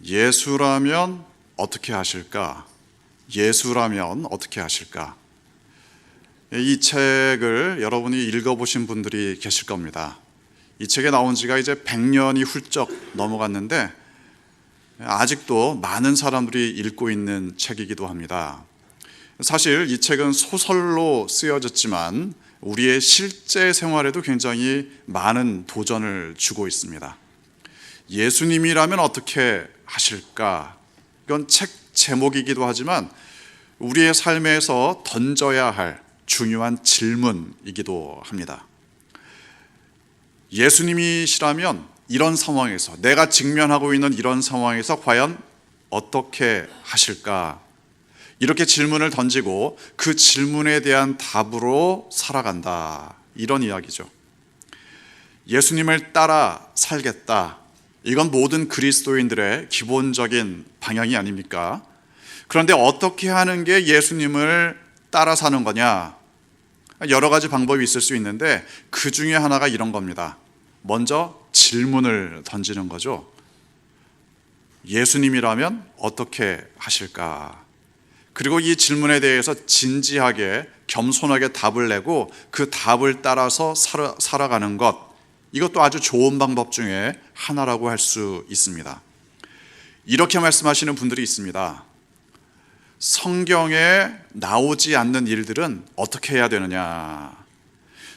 예수라면 어떻게 하실까? 예수라면 어떻게 하실까? 이 책을 여러분이 읽어보신 분들이 계실 겁니다. 이 책에 나온 지가 이제 100년이 훌쩍 넘어갔는데 아직도 많은 사람들이 읽고 있는 책이기도 합니다. 사실 이 책은 소설로 쓰여졌지만 우리의 실제 생활에도 굉장히 많은 도전을 주고 있습니다. 예수님이라면 어떻게 하실까? 이건 책 제목이기도 하지만 우리의 삶에서 던져야 할 중요한 질문이기도 합니다. 예수님이시라면 이런 상황에서, 내가 직면하고 있는 이런 상황에서 과연 어떻게 하실까? 이렇게 질문을 던지고 그 질문에 대한 답으로 살아간다, 이런 이야기죠. 예수님을 따라 살겠다, 이건 모든 그리스도인들의 기본적인 방향이 아닙니까? 그런데 어떻게 하는 게 예수님을 따라 사는 거냐? 여러 가지 방법이 있을 수 있는데 그 중에 하나가 이런 겁니다. 먼저 질문을 던지는 거죠. 예수님이라면 어떻게 하실까? 그리고 이 질문에 대해서 진지하게 겸손하게 답을 내고 그 답을 따라서 살아가는 것, 이것도 아주 좋은 방법 중에 하나라고 할 수 있습니다. 이렇게 말씀하시는 분들이 있습니다. 성경에 나오지 않는 일들은 어떻게 해야 되느냐?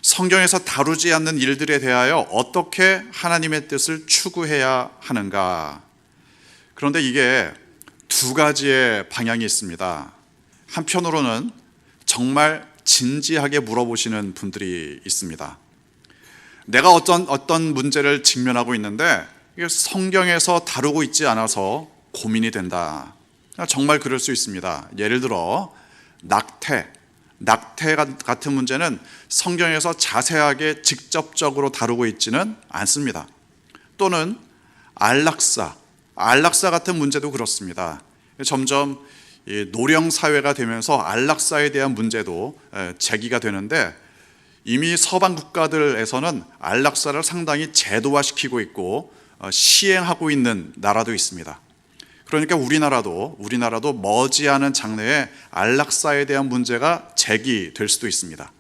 성경에서 다루지 않는 일들에 대하여 어떻게 하나님의 뜻을 추구해야 하는가? 그런데 이게 두 가지의 방향이 있습니다. 한편으로는 정말 진지하게 물어보시는 분들이 있습니다. 내가 어떤 문제를 직면하고 있는데 이게 성경에서 다루고 있지 않아서 고민이 된다. 정말 그럴 수 있습니다. 예를 들어 낙태 같은 문제는 성경에서 자세하게 직접적으로 다루고 있지는 않습니다. 또는 안락사 같은 문제도 그렇습니다. 점점 노령 사회가 되면서 안락사에 대한 문제도 제기가 되는데 이미 서방 국가들에서는 안락사를 상당히 제도화시키고 있고 시행하고 있는 나라도 있습니다. 그러니까 우리나라도 머지않은 장래에 안락사에 대한 문제가 제기될 수도 있습니다.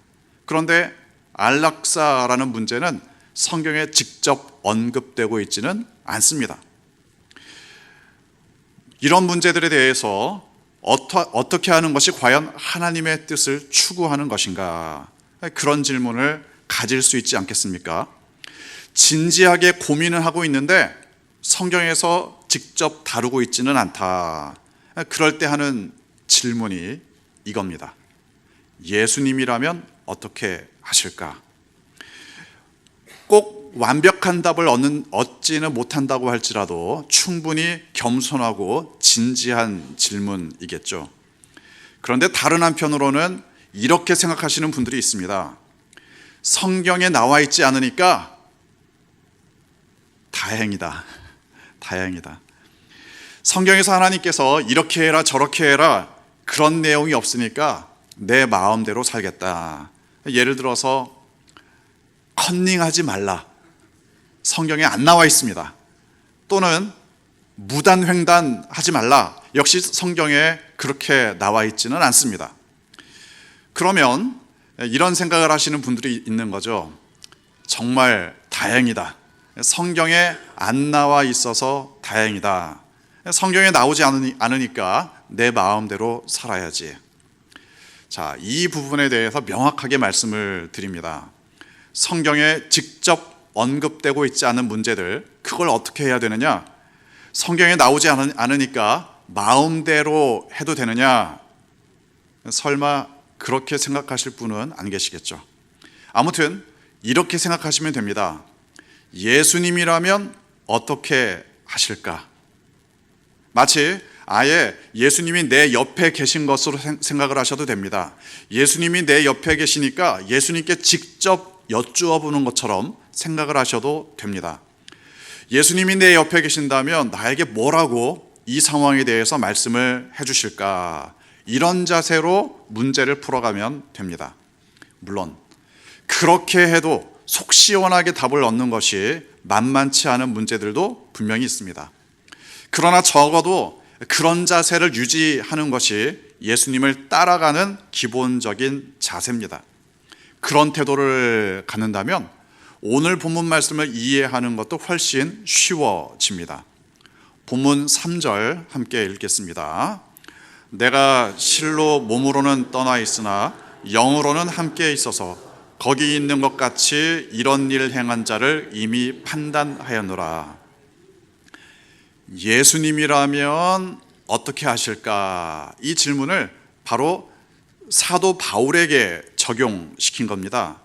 그런데 안락사라는 문제는 성경에 직접 언급되고 있지는 않습니다. 이런 문제들에 대해서 어떻게 하는 것이 과연 하나님의 뜻을 추구하는 것인가? 그런 질문을 가질 수 있지 않겠습니까? 진지하게 고민을 하고 있는데 성경에서 직접 다루고 있지는 않다. 그럴 때 하는 질문이 이겁니다. 예수님이라면 어떻게 하실까? 꼭 완벽한 답을 얻지는 못한다고 할지라도 충분히 겸손하고 진지한 질문이겠죠. 그런데 다른 한편으로는 이렇게 생각하시는 분들이 있습니다. 성경에 나와 있지 않으니까 다행이다. 성경에서 하나님께서 이렇게 해라 저렇게 해라 그런 내용이 없으니까 내 마음대로 살겠다. 예를 들어서 컨닝하지 말라, 성경에 안 나와 있습니다. 또는 무단횡단하지 말라, 역시 성경에 그렇게 나와 있지는 않습니다. 그러면 이런 생각을 하시는 분들이 있는 거죠. 정말 다행이다. 성경에 안 나와 있어서 다행이다. 성경에 나오지 않으니까 내 마음대로 살아야지. 자, 이 부분에 대해서 명확하게 말씀을 드립니다. 성경에 직접 언급되고 있지 않은 문제들, 그걸 어떻게 해야 되느냐? 성경에 나오지 않으니까 마음대로 해도 되느냐? 설마 그렇게 생각하실 분은 안 계시겠죠. 아무튼 이렇게 생각하시면 됩니다. 예수님이라면 어떻게 하실까? 마치 아예 예수님이 내 옆에 계신 것으로 생각을 하셔도 됩니다. 예수님이 내 옆에 계시니까 예수님께 직접 여쭈어 보는 것처럼 생각을 하셔도 됩니다. 예수님이 내 옆에 계신다면 나에게 뭐라고 이 상황에 대해서 말씀을 해주실까? 이런 자세로 문제를 풀어가면 됩니다. 물론 그렇게 해도 속 시원하게 답을 얻는 것이 만만치 않은 문제들도 분명히 있습니다. 그러나 적어도 그런 자세를 유지하는 것이 예수님을 따라가는 기본적인 자세입니다. 그런 태도를 갖는다면 오늘 본문 말씀을 이해하는 것도 훨씬 쉬워집니다. 본문 3절 함께 읽겠습니다. 내가 실로 몸으로는 떠나 있으나 영으로는 함께 있어서 거기 있는 것 같이 이런 일 행한 자를 이미 판단하였노라. 예수님이라면 어떻게 하실까? 이 질문을 바로 사도 바울에게 적용시킨 겁니다.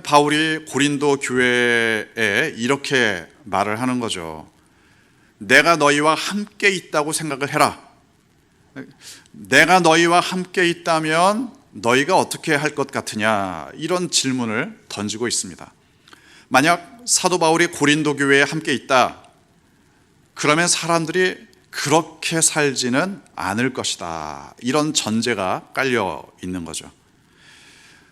바울이 고린도 교회에 이렇게 말을 하는 거죠. 내가 너희와 함께 있다고 생각을 해라. 내가 너희와 함께 있다면 너희가 어떻게 할 것 같으냐? 이런 질문을 던지고 있습니다. 만약 사도 바울이 고린도 교회에 함께 있다, 그러면 사람들이 그렇게 살지는 않을 것이다. 이런 전제가 깔려 있는 거죠.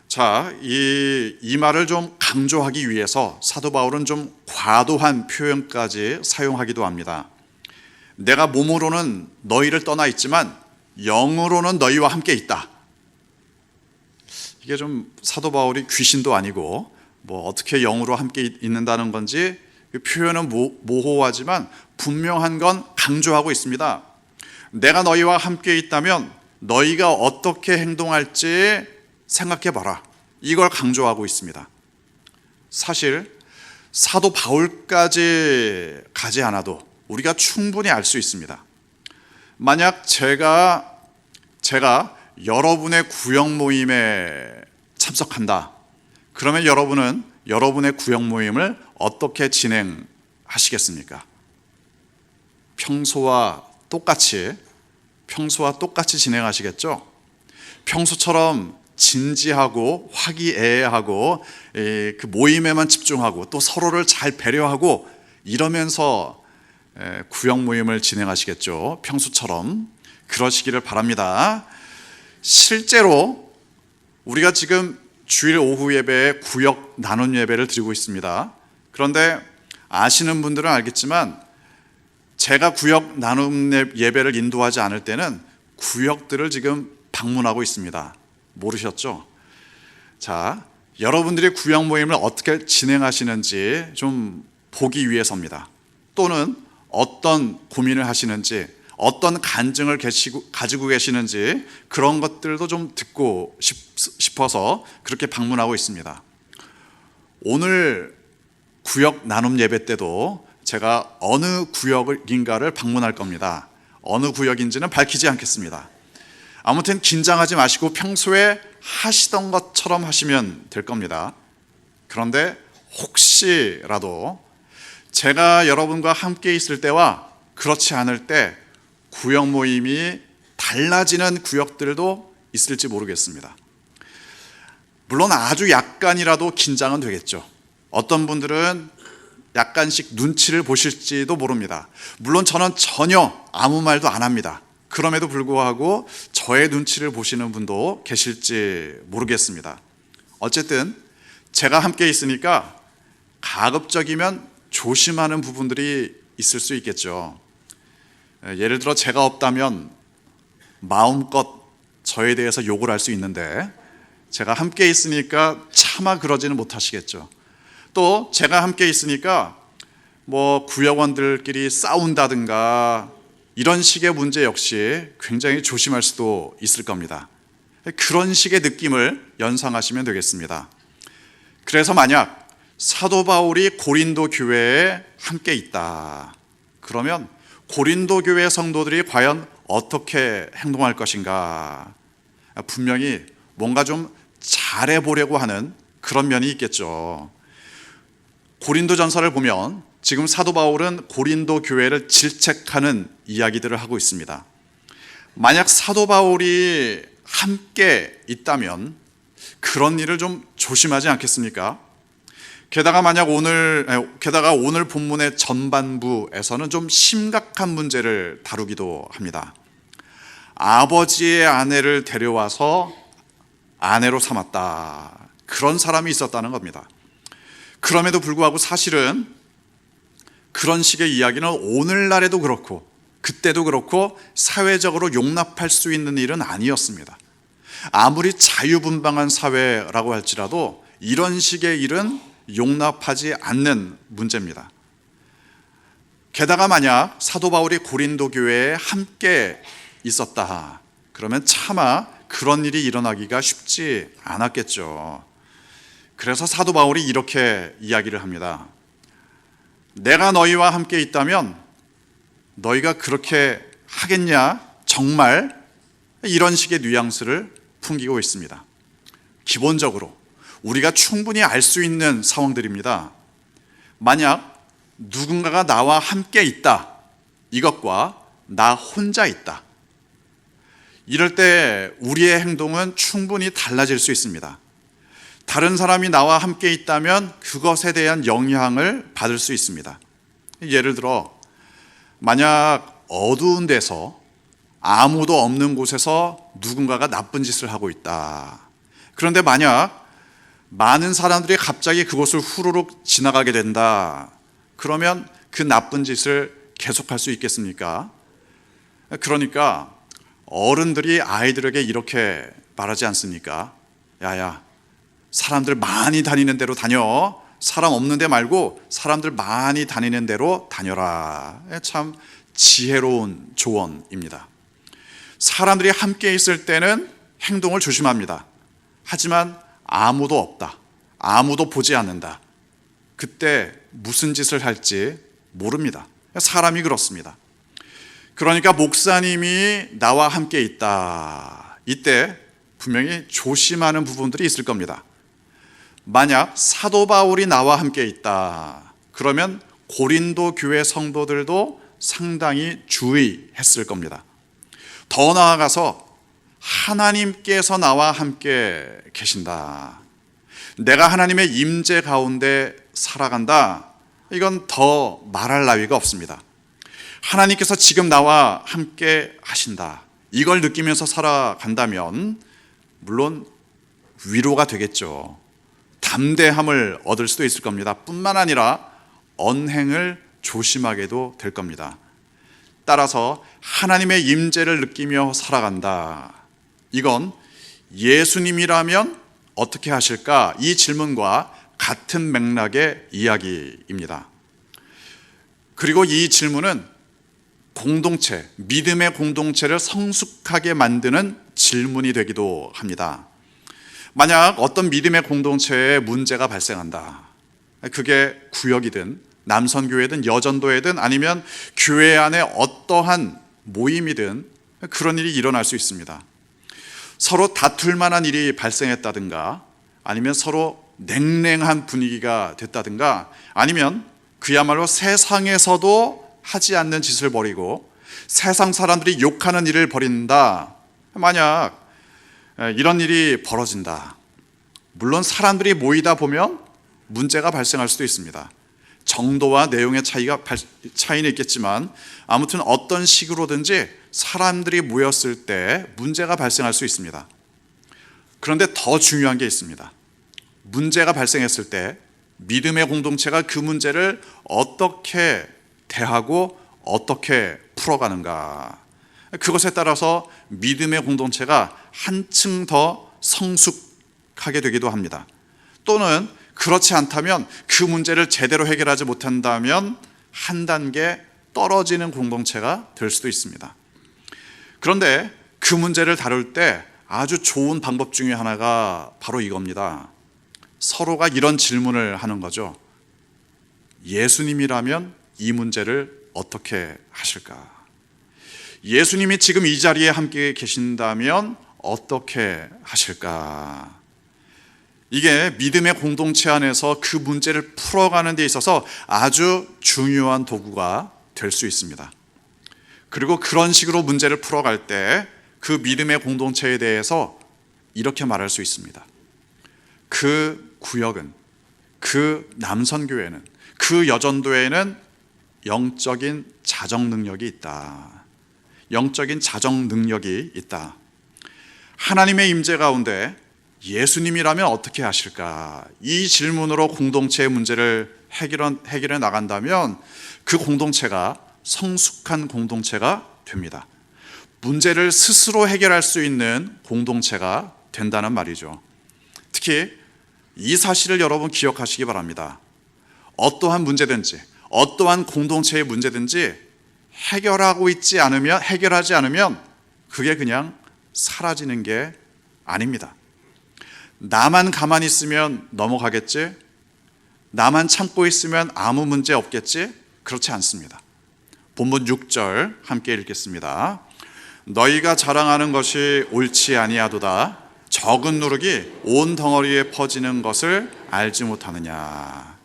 자, 이 말을 좀 강조하기 위해서 사도 바울은 좀 과도한 표현까지 사용하기도 합니다. 내가 몸으로는 너희를 떠나 있지만 영으로는 너희와 함께 있다. 이게 좀 사도 바울이 귀신도 아니고 뭐 어떻게 영으로 함께 있는다는 건지 표현은 모호하지만 분명한 건 강조하고 있습니다. 내가 너희와 함께 있다면 너희가 어떻게 행동할지 생각해 봐라. 이걸 강조하고 있습니다. 사실 사도 바울까지 가지 않아도 우리가 충분히 알 수 있습니다. 만약 제가 여러분의 구역 모임에 참석한다. 그러면 여러분은 여러분의 구역 모임을 어떻게 진행하시겠습니까? 평소와 똑같이 진행하시겠죠? 평소처럼 진지하고 화기애애하고 그 모임에만 집중하고 또 서로를 잘 배려하고 이러면서 구역 모임을 진행하시겠죠? 평소처럼 그러시기를 바랍니다. 실제로 우리가 지금 주일 오후 예배에 구역 나눔 예배를 드리고 있습니다. 그런데 아시는 분들은 알겠지만 제가 구역 나눔 예배를 인도하지 않을 때는 구역들을 지금 방문하고 있습니다. 모르셨죠? 자, 여러분들이 구역 모임을 어떻게 진행하시는지 좀 보기 위해서입니다. 또는 어떤 고민을 하시는지, 어떤 간증을 가지고 계시는지 그런 것들도 좀 듣고 싶어서 그렇게 방문하고 있습니다. 오늘 구역 나눔 예배 때도 제가 어느 구역인가를 방문할 겁니다. 어느 구역인지는 밝히지 않겠습니다. 아무튼 긴장하지 마시고 평소에 하시던 것처럼 하시면 될 겁니다. 그런데 혹시라도 제가 여러분과 함께 있을 때와 그렇지 않을 때 구역 모임이 달라지는 구역들도 있을지 모르겠습니다. 물론 아주 약간이라도 긴장은 되겠죠. 어떤 분들은 약간씩 눈치를 보실지도 모릅니다. 물론 저는 전혀 아무 말도 안 합니다. 그럼에도 불구하고 저의 눈치를 보시는 분도 계실지 모르겠습니다. 어쨌든 제가 함께 있으니까 가급적이면 조심하는 부분들이 있을 수 있겠죠. 예를 들어 제가 없다면 마음껏 저에 대해서 욕을 할 수 있는데 제가 함께 있으니까 차마 그러지는 못하시겠죠. 또 제가 함께 있으니까 뭐 구역원들끼리 싸운다든가 이런 식의 문제 역시 굉장히 조심할 수도 있을 겁니다. 그런 식의 느낌을 연상하시면 되겠습니다. 그래서 만약 사도 바울이 고린도 교회에 함께 있다. 그러면 고린도 교회 성도들이 과연 어떻게 행동할 것인가? 분명히 뭔가 좀 잘해보려고 하는 그런 면이 있겠죠. 고린도전서를 보면 지금 사도 바울은 고린도 교회를 질책하는 이야기들을 하고 있습니다. 만약 사도 바울이 함께 있다면 그런 일을 좀 조심하지 않겠습니까? 게다가 오늘 본문의 전반부에서는 좀 심각한 문제를 다루기도 합니다. 아버지의 아내를 데려와서 아내로 삼았다. 그런 사람이 있었다는 겁니다. 그럼에도 불구하고 사실은 그런 식의 이야기는 오늘날에도 그렇고 그때도 그렇고 사회적으로 용납할 수 있는 일은 아니었습니다. 아무리 자유분방한 사회라고 할지라도 이런 식의 일은 용납하지 않는 문제입니다. 게다가 만약 사도 바울이 고린도 교회에 함께 있었다 그러면 차마 그런 일이 일어나기가 쉽지 않았겠죠. 그래서 사도 바울이 이렇게 이야기를 합니다. 내가 너희와 함께 있다면 너희가 그렇게 하겠냐? 정말? 이런 식의 뉘앙스를 풍기고 있습니다. 기본적으로 우리가 충분히 알 수 있는 상황들입니다. 만약 누군가가 나와 함께 있다, 이것과 나 혼자 있다, 이럴 때 우리의 행동은 충분히 달라질 수 있습니다. 다른 사람이 나와 함께 있다면 그것에 대한 영향을 받을 수 있습니다. 예를 들어 만약 어두운 데서 아무도 없는 곳에서 누군가가 나쁜 짓을 하고 있다. 그런데 만약 많은 사람들이 갑자기 그곳을 후루룩 지나가게 된다. 그러면 그 나쁜 짓을 계속할 수 있겠습니까? 그러니까 어른들이 아이들에게 이렇게 말하지 않습니까? 야야, 사람들 많이 다니는 데로 다녀. 사람 없는 데 말고 사람들 많이 다니는 데로 다녀라. 참 지혜로운 조언입니다. 사람들이 함께 있을 때는 행동을 조심합니다. 하지만 아무도 없다, 아무도 보지 않는다, 그때 무슨 짓을 할지 모릅니다. 사람이 그렇습니다. 그러니까 목사님이 나와 함께 있다, 이때 분명히 조심하는 부분들이 있을 겁니다. 만약 사도 바울이 나와 함께 있다 그러면 고린도 교회 성도들도 상당히 주의했을 겁니다. 더 나아가서 하나님께서 나와 함께 계신다, 내가 하나님의 임재 가운데 살아간다, 이건 더 말할 나위가 없습니다. 하나님께서 지금 나와 함께 하신다, 이걸 느끼면서 살아간다면 물론 위로가 되겠죠. 담대함을 얻을 수도 있을 겁니다. 뿐만 아니라 언행을 조심하게도 될 겁니다. 따라서 하나님의 임재를 느끼며 살아간다, 이건 예수님이라면 어떻게 하실까? 이 질문과 같은 맥락의 이야기입니다. 그리고 이 질문은 공동체, 믿음의 공동체를 성숙하게 만드는 질문이 되기도 합니다. 만약 어떤 믿음의 공동체에 문제가 발생한다, 그게 구역이든 남선교회든 여전도회든 아니면 교회 안에 어떠한 모임이든 그런 일이 일어날 수 있습니다. 서로 다툴 만한 일이 발생했다든가, 아니면 서로 냉랭한 분위기가 됐다든가, 아니면 그야말로 세상에서도 하지 않는 짓을 벌이고 세상 사람들이 욕하는 일을 벌인다. 만약 이런 일이 벌어진다, 물론 사람들이 모이다 보면 문제가 발생할 수도 있습니다. 정도와 내용의 차이는 있겠지만 아무튼 어떤 식으로든지 사람들이 모였을 때 문제가 발생할 수 있습니다. 그런데 더 중요한 게 있습니다. 문제가 발생했을 때 믿음의 공동체가 그 문제를 어떻게 대하고 어떻게 풀어가는가, 그것에 따라서 믿음의 공동체가 한층 더 성숙하게 되기도 합니다. 또는 그렇지 않다면 그 문제를 제대로 해결하지 못한다면 한 단계 떨어지는 공동체가 될 수도 있습니다. 그런데 그 문제를 다룰 때 아주 좋은 방법 중에 하나가 바로 이겁니다. 서로가 이런 질문을 하는 거죠. 예수님이라면 이 문제를 어떻게 하실까? 예수님이 지금 이 자리에 함께 계신다면 어떻게 하실까? 이게 믿음의 공동체 안에서 그 문제를 풀어가는 데 있어서 아주 중요한 도구가 될 수 있습니다. 그리고 그런 식으로 문제를 풀어갈 때 그 믿음의 공동체에 대해서 이렇게 말할 수 있습니다. 그 구역은, 그 남선교회는, 그 여전도회에는 영적인 자정 능력이 있다. 영적인 자정 능력이 있다. 하나님의 임재 가운데 예수님이라면 어떻게 하실까? 이 질문으로 공동체의 문제를 해결해 나간다면 그 공동체가 성숙한 공동체가 됩니다. 문제를 스스로 해결할 수 있는 공동체가 된다는 말이죠. 특히 이 사실을 여러분 기억하시기 바랍니다. 어떠한 문제든지, 어떠한 공동체의 문제든지 해결하지 않으면 그게 그냥 사라지는 게 아닙니다. 나만 가만히 있으면 넘어가겠지? 나만 참고 있으면 아무 문제 없겠지? 그렇지 않습니다. 본문 6절 함께 읽겠습니다. 너희가 자랑하는 것이 옳지 아니하도다. 적은 누룩이 온 덩어리에 퍼지는 것을 알지 못하느냐.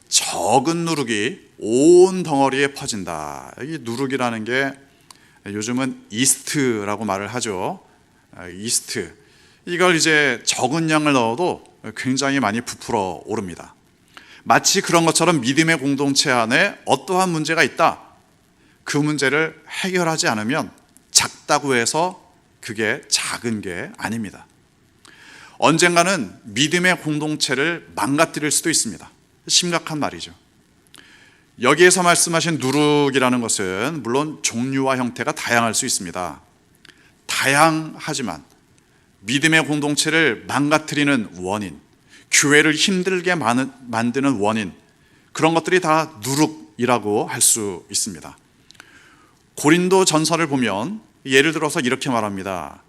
적은 누룩이 온 덩어리에 퍼진다. 이 누룩이라는 게 요즘은 이스트라고 말을 하죠. 이스트. 이걸 이제 적은 양을 넣어도 굉장히 많이 부풀어 오릅니다. 마치 그런 것처럼 믿음의 공동체 안에 어떠한 문제가 있다. 그 문제를 해결하지 않으면 작다고 해서 그게 작은 게 아닙니다. 언젠가는 믿음의 공동체를 망가뜨릴 수도 있습니다. 심각한 말이죠. 여기에서 말씀하신 누룩이라는 것은 물론 종류와 형태가 다양할 수 있습니다. 다양하지만 믿음의 공동체를 망가뜨리는 원인, 교회를 힘들게 만드는 원인, 그런 것들이 다 누룩이라고 할 수 있습니다. 고린도 전서를 보면 예를 들어서 이렇게 말합니다.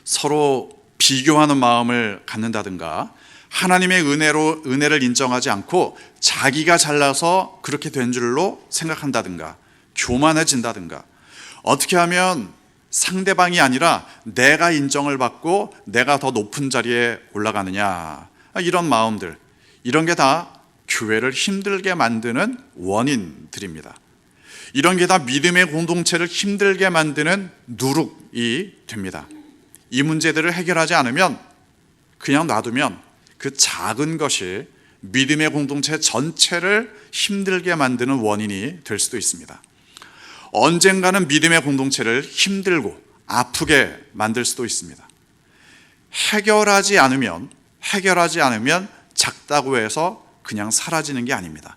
서로 비교하는 마음을 갖는다든가, 하나님의 은혜를 인정하지 않고 자기가 잘나서 그렇게 된 줄로 생각한다든가, 교만해진다든가, 어떻게 하면 상대방이 아니라 내가 인정을 받고 내가 더 높은 자리에 올라가느냐, 이런 마음들, 이런 게 다 교회를 힘들게 만드는 원인들입니다. 이런 게 다 믿음의 공동체를 힘들게 만드는 누룩이 됩니다. 이 문제들을 해결하지 않으면, 그냥 놔두면 그 작은 것이 믿음의 공동체 전체를 힘들게 만드는 원인이 될 수도 있습니다. 언젠가는 믿음의 공동체를 힘들고 아프게 만들 수도 있습니다. 해결하지 않으면 작다고 해서 그냥 사라지는 게 아닙니다.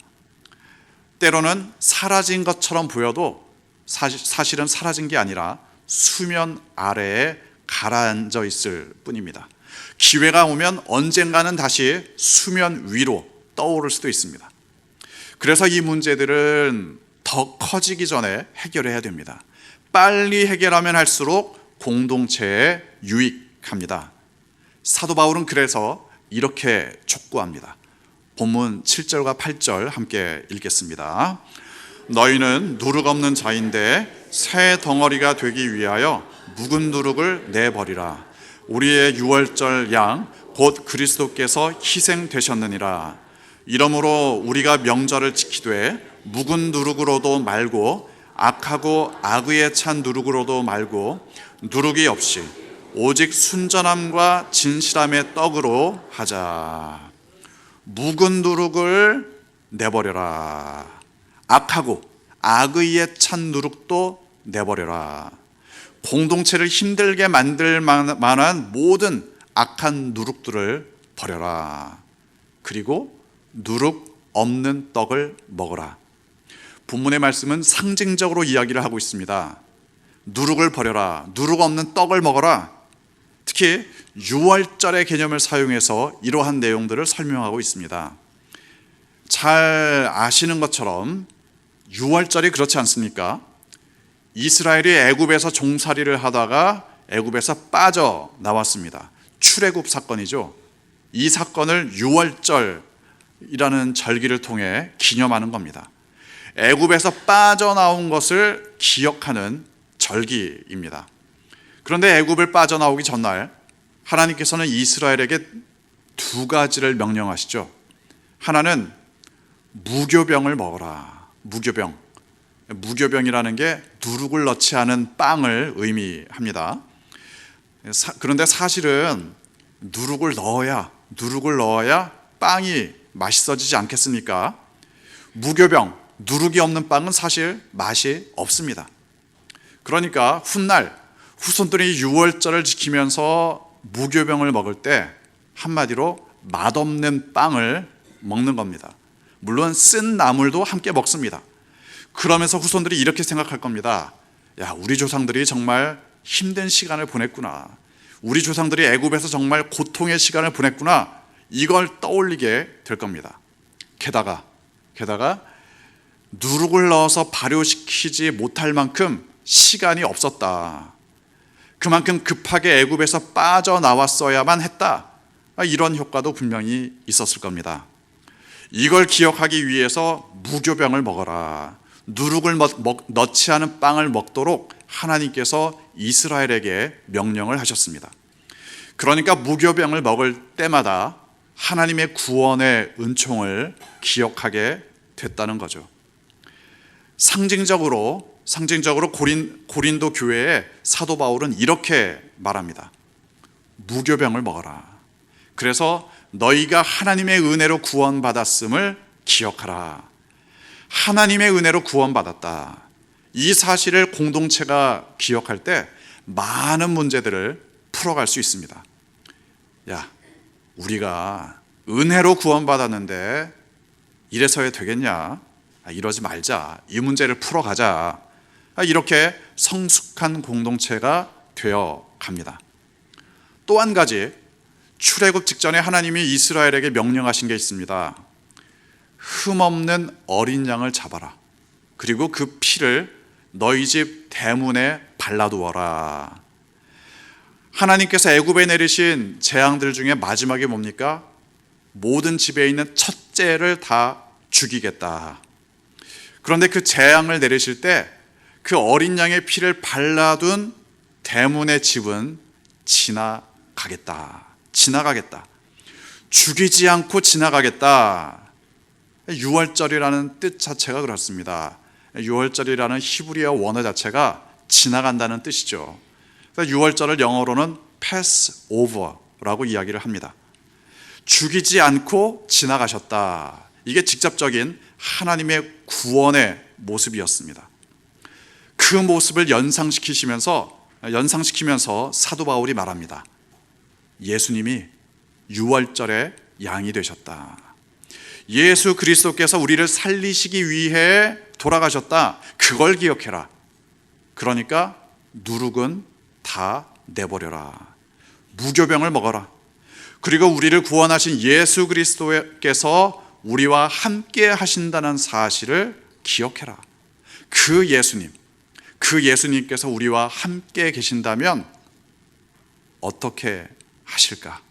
때로는 사라진 것처럼 보여도 사실은 사라진 게 아니라 수면 아래에 가라앉아 있을 뿐입니다. 기회가 오면 언젠가는 다시 수면 위로 떠오를 수도 있습니다. 그래서 이 문제들은 더 커지기 전에 해결해야 됩니다. 빨리 해결하면 할수록 공동체에 유익합니다. 사도 바울은 그래서 이렇게 촉구합니다. 본문 7절과 8절 함께 읽겠습니다. 너희는 누룩 없는 자인데 새 덩어리가 되기 위하여 묵은 누룩을 내버리라. 우리의 유월절 양 곧 그리스도께서 희생되셨느니라. 이러므로 우리가 명절을 지키되 묵은 누룩으로도 말고 악하고 악의에 찬 누룩으로도 말고 누룩이 없이 오직 순전함과 진실함의 떡으로 하자. 묵은 누룩을 내버려라. 악하고 악의에 찬 누룩도 내버려라. 공동체를 힘들게 만들 만한 모든 악한 누룩들을 버려라. 그리고 누룩 없는 떡을 먹어라. 본문의 말씀은 상징적으로 이야기를 하고 있습니다. 누룩을 버려라. 누룩 없는 떡을 먹어라. 특히 유월절의 개념을 사용해서 이러한 내용들을 설명하고 있습니다. 잘 아시는 것처럼 유월절이 그렇지 않습니까? 이스라엘이 애굽에서 종살이를 하다가 애굽에서 빠져나왔습니다. 출애굽 사건이죠. 이 사건을 유월절이라는 절기를 통해 기념하는 겁니다. 애굽에서 빠져나온 것을 기억하는 절기입니다. 그런데 애굽을 빠져나오기 전날 하나님께서는 이스라엘에게 두 가지를 명령하시죠. 하나는 무교병을 먹어라. 무교병이라는 게 누룩을 넣지 않은 빵을 의미합니다. 그런데 사실은 누룩을 넣어야 빵이 맛있어지지 않겠습니까? 무교병, 누룩이 없는 빵은 사실 맛이 없습니다. 그러니까 훗날 후손들이 유월절을 지키면서 무교병을 먹을 때 한마디로 맛없는 빵을 먹는 겁니다. 물론 쓴 나물도 함께 먹습니다. 그러면서 후손들이 이렇게 생각할 겁니다. 야, 우리 조상들이 정말 힘든 시간을 보냈구나. 우리 조상들이 애굽에서 정말 고통의 시간을 보냈구나. 이걸 떠올리게 될 겁니다. 게다가 누룩을 넣어서 발효시키지 못할 만큼 시간이 없었다. 그만큼 급하게 애굽에서 빠져나왔어야만 했다. 이런 효과도 분명히 있었을 겁니다. 이걸 기억하기 위해서 무교병을 먹어라. 누룩을 넣지 않은 빵을 먹도록 하나님께서 이스라엘에게 명령을 하셨습니다. 그러니까 무교병을 먹을 때마다 하나님의 구원의 은총을 기억하게 됐다는 거죠. 상징적으로 고린도 교회에 사도 바울은 이렇게 말합니다. 무교병을 먹어라. 그래서 너희가 하나님의 은혜로 구원받았음을 기억하라. 하나님의 은혜로 구원받았다. 이 사실을 공동체가 기억할 때 많은 문제들을 풀어갈 수 있습니다. 야, 우리가 은혜로 구원받았는데 이래서야 되겠냐? 이러지 말자. 이 문제를 풀어가자. 이렇게 성숙한 공동체가 되어 갑니다. 또 한 가지, 출애굽 직전에 하나님이 이스라엘에게 명령하신 게 있습니다. 흠없는 어린 양을 잡아라. 그리고 그 피를 너희 집 대문에 발라두어라. 하나님께서 애굽에 내리신 재앙들 중에 마지막이 뭡니까? 모든 집에 있는 첫째를 다 죽이겠다. 그런데 그 재앙을 내리실 때 그 어린 양의 피를 발라둔 대문의 집은 지나가겠다. 죽이지 않고 지나가겠다. 유월절이라는 뜻 자체가 그렇습니다. 유월절이라는 히브리어 원어 자체가 지나간다는 뜻이죠. 유월절을 영어로는 Passover라고 이야기를 합니다. 죽이지 않고 지나가셨다. 이게 직접적인 하나님의 구원의 모습이었습니다. 그 모습을 연상시키면서 사도 바울이 말합니다. 예수님이 유월절의 양이 되셨다. 예수 그리스도께서 우리를 살리시기 위해 돌아가셨다. 그걸 기억해라. 그러니까 누룩은 다 내버려라. 무교병을 먹어라. 그리고 우리를 구원하신 예수 그리스도께서 우리와 함께 하신다는 사실을 기억해라. 그 예수님께서 우리와 함께 계신다면 어떻게 하실까?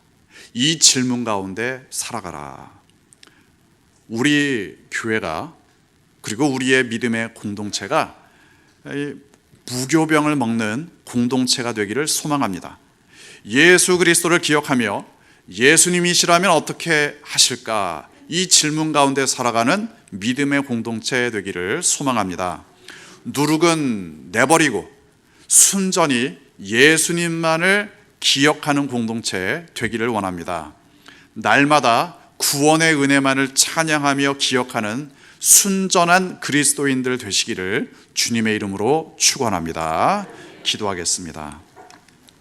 이 질문 가운데 살아가라. 우리 교회가, 그리고 우리의 믿음의 공동체가 무교병을 먹는 공동체가 되기를 소망합니다. 예수 그리스도를 기억하며 예수님이시라면 어떻게 하실까? 이 질문 가운데 살아가는 믿음의 공동체 되기를 소망합니다. 누룩은 내버리고 순전히 예수님만을 기억하는 공동체 되기를 원합니다. 날마다 구원의 은혜만을 찬양하며 기억하는 순전한 그리스도인들 되시기를 주님의 이름으로 축원합니다. 기도하겠습니다.